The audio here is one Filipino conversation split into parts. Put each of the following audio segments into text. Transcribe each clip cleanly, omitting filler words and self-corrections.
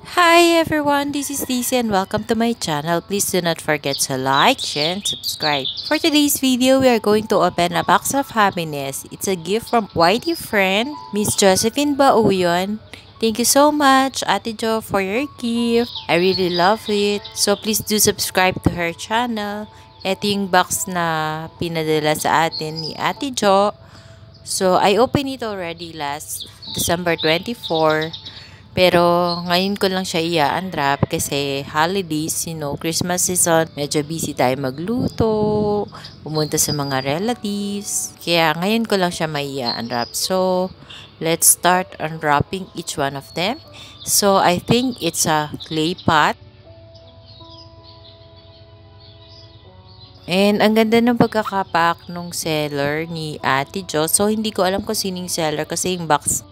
Hi everyone, this is Lisa and welcome to my channel. Please do not forget to like, share, and subscribe. For today's video, we are going to open a box of happiness. It's a gift from Whitey friend, Miss Josephine Bauyon. Thank you so much, Ate Jo, for your gift. I really love it. So please do subscribe to her channel. Ito yung box na pinadala sa atin ni Ate Jo. So I opened it already last December 24. Pero ngayon ko lang siya i-unwrap kasi holidays, Christmas season, medyo busy tayo magluto, pumunta sa mga relatives. Kaya ngayon ko lang siya mai unwrap. So, let's start unwrapping each one of them. So, I think it's a clay pot. And ang ganda ng pagkakapak nung seller ni Ate Jo. So, hindi ko alam kung sining seller kasi yung box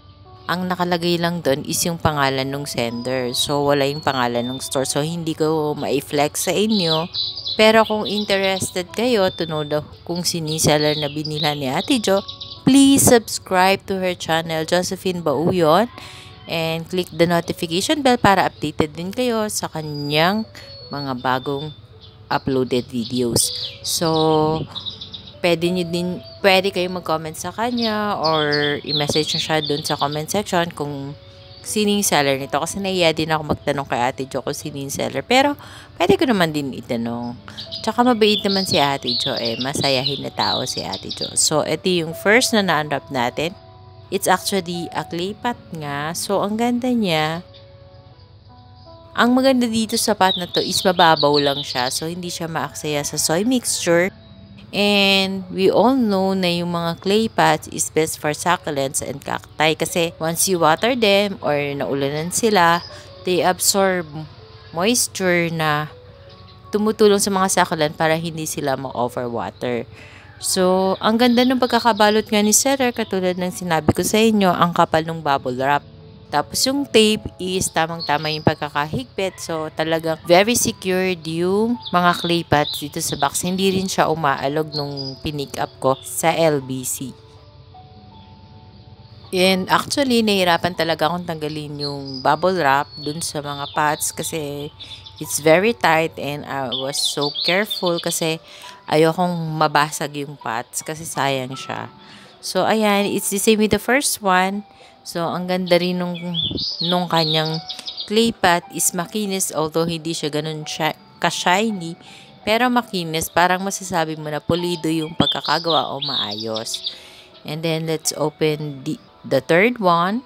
ang nakalagay lang doon is yung pangalan ng sender. So, wala yung pangalan ng store. So, hindi ko ma-flex sa inyo. Pero kung interested kayo to know kung sino yung seller na binila ni Ate Jo, please subscribe to her channel, Josephine Bauyon. And click the notification bell para updated din kayo sa kanyang mga bagong uploaded videos. So, pwede kayong mag-comment sa kanya or i-message nyo siya dun sa comment section kung sino yung seller nito. Kasi naiya din ako magtanong kay Ate Jo kung sino yung seller. Pero, pwede ko naman din itanong. Tsaka mabait naman si Ate Jo masayahin na tao si Ate Jo. So, ito yung first na na-unwrap natin. It's actually a clay pot nga. So, ang ganda niya. Ang maganda dito sa pot na to is mababaw lang siya. So, hindi siya maaksaya sa soy mixture. And we all know na yung mga clay pots is best for succulents and cacti kasi once you water them or naulanan sila, they absorb moisture na tumutulong sa mga succulent para hindi sila ma-overwater. So, ang ganda ng pagkakabalot nga ni Sarah, katulad ng sinabi ko sa inyo, ang kapal ng bubble wrap. Tapos yung tape is tamang-tama yung pagkakahigpit. So, talagang very secured yung mga clay pots dito sa box. Hindi rin siya umaalog nung pinick up ko sa LBC. And actually, nahirapan talaga akong tanggalin yung bubble wrap dun sa mga pots kasi it's very tight and I was so careful kasi ayokong mabasag yung pots kasi sayang siya. So, ayan, it's the same with the first one. So, ang ganda rin nung kanyang clay pot is makinis although hindi siya ganun ka-shiny. Pero makinis, parang masasabi mo na pulido yung pagkakagawa o maayos. And then, let's open the third one.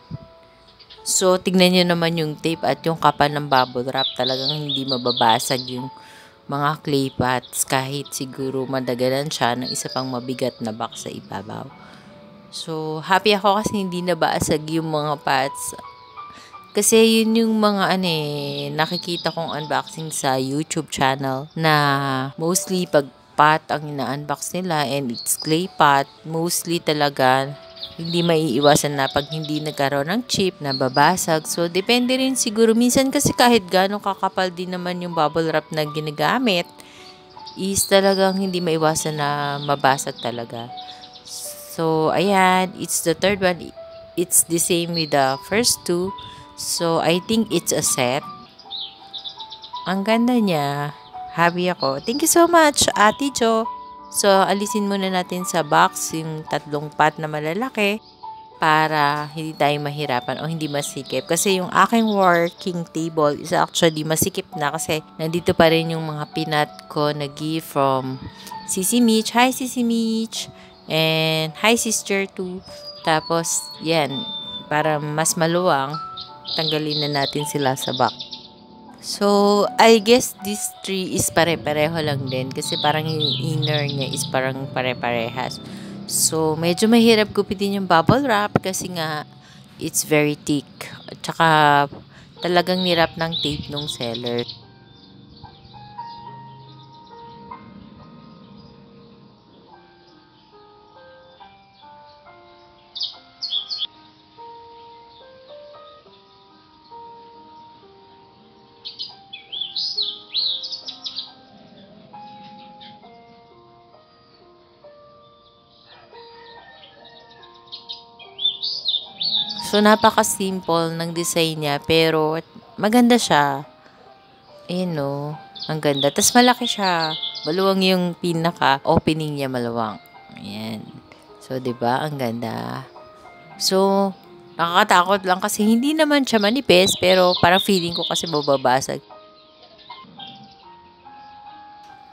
So, tignan nyo naman yung tape at yung kapal ng bubble wrap. Talagang hindi mababasag yung mga clay pots kahit siguro madagalan siya ng isa pang mabigat na box sa ibabaw. So, happy ako kasi hindi nabasag yung mga pots. Kasi yun yung mga nakikita kong unboxing sa YouTube channel na mostly pag pot ang ina-unbox nila and it's clay pot, mostly talaga hindi maiiwasan na pag hindi nagkaroon ng chip na babasag. So, depende rin siguro. Minsan kasi kahit gano'ng kakapal din naman yung bubble wrap na ginagamit, is talagang hindi maiwasan na mabasag talaga. So, ayan, it's the third one. It's the same with the first two. So, I think it's a set. Ang ganda niya. Happy ako. Thank you so much, Ate Jo. So, alisin muna natin sa box yung tatlong pot na malalaki para hindi tayo mahirapan o hindi masikip. Kasi yung aking working table is actually masikip na kasi nandito pa rin yung mga peanut ko na gift from Sisi Mitch. Hi, Sisi Mitch! And hi sister too. Tapos yan, para mas maluwang, tanggalin na natin sila sa box. So, I guess this three is pare-pareho lang din kasi parang yung inner niya is parang pare-parehas. So, medyo mahirap gupitin yung bubble wrap kasi nga it's very thick. At saka talagang nirap ng tape nung seller. So, napaka-simple ng design niya pero maganda siya. Ayan no, ang ganda. Tapos malaki siya. Maluwang yung pinaka-opening niya, maluwang. Ayan. So, 'di ba? Ang ganda. So, nakakatakot lang kasi hindi naman siya manipis, pero parang feeling ko kasi mababasag.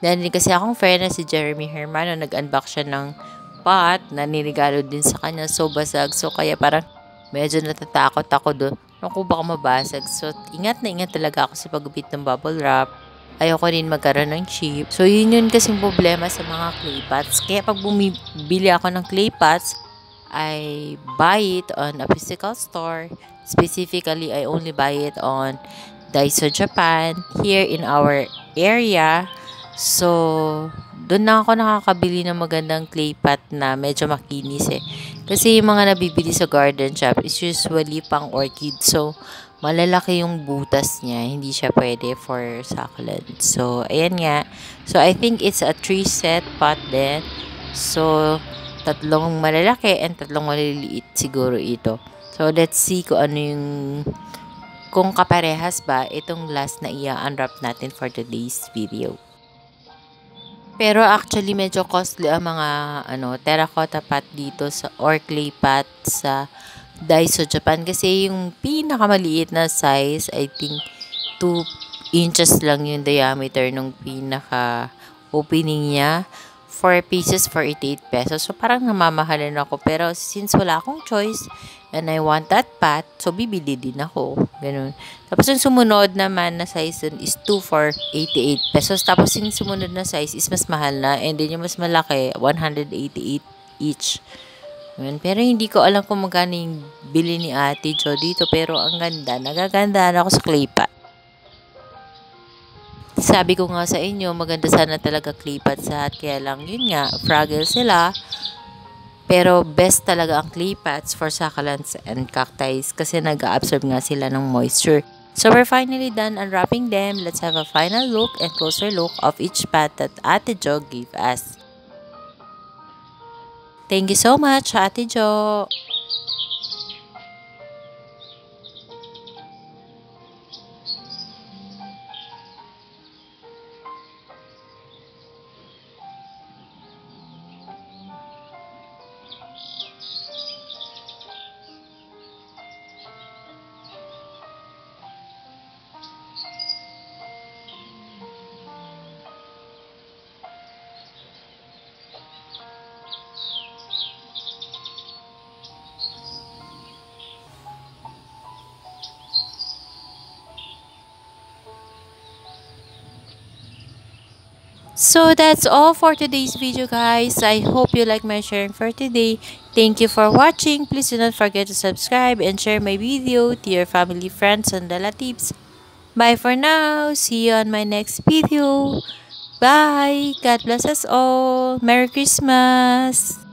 Dahil din kasi akong friend na si Jeremy Hermano, nag-unbox siya ng pot na nirigalo din sa kanya. So, basag. So, kaya parang medyo natatakot ako doon. Naku, baka mabasag. So, ingat na ingat talaga ako sa paggupit ng bubble wrap. Ayoko rin magkaroon ng chip. So, yun kasing problema sa mga clay pots. Kaya pag bumibili ako ng clay pots, I buy it on a physical store. Specifically, I only buy it on Daiso Japan here in our area. So, doon na ako nakakabili ng magandang clay pot na medyo makinis eh. Kasi yung mga nabibili sa garden shop is usually pang orchid. So, malalaki yung butas niya. Hindi siya pwede for succulent. So, ayan nga. So, I think it's a 3-set pot din. So, 3 malalaki and 3 maliliit siguro ito. So, let's see kung kaparehas ba itong last na i-unwrap natin for today's video. Pero actually medyo costly ang mga terracotta pot dito or clay pot sa Daiso Japan kasi yung pinakamaliit na size, I think 2 inches lang yung diameter ng pinaka opening niya. 4 pieces for 88 pesos. So parang namamahalan ako, pero since wala akong choice and I want that pot, so bibili din ako. Ganun. Tapos yung sumunod naman na size dun is 2 for 88 pesos. Tapos yung sumunod na size is mas mahal na, and then yung mas malaki, 188 each. Ganun. Pero hindi ko alam kung magkano yung bili ni Ate Jo dito, pero ang ganda. Nagagandaan ako sa clay pot. Sabi ko nga sa inyo, maganda sana talaga clay pots lahat. Kaya lang, yun nga, fragile sila. Pero best talaga ang clay pots for succulents and cacti kasi nag-absorb nga sila ng moisture. So we're finally done unwrapping them. Let's have a final look and closer look of each pot that Ate Jo gave us. Thank you so much, Ate Jo. So that's all for today's video, guys. I hope you like my sharing for today. Thank you for watching. Please do not forget to subscribe and share my video to your family, friends, and relatives. Bye for now. See you on my next video. Bye. God bless us all. Merry Christmas.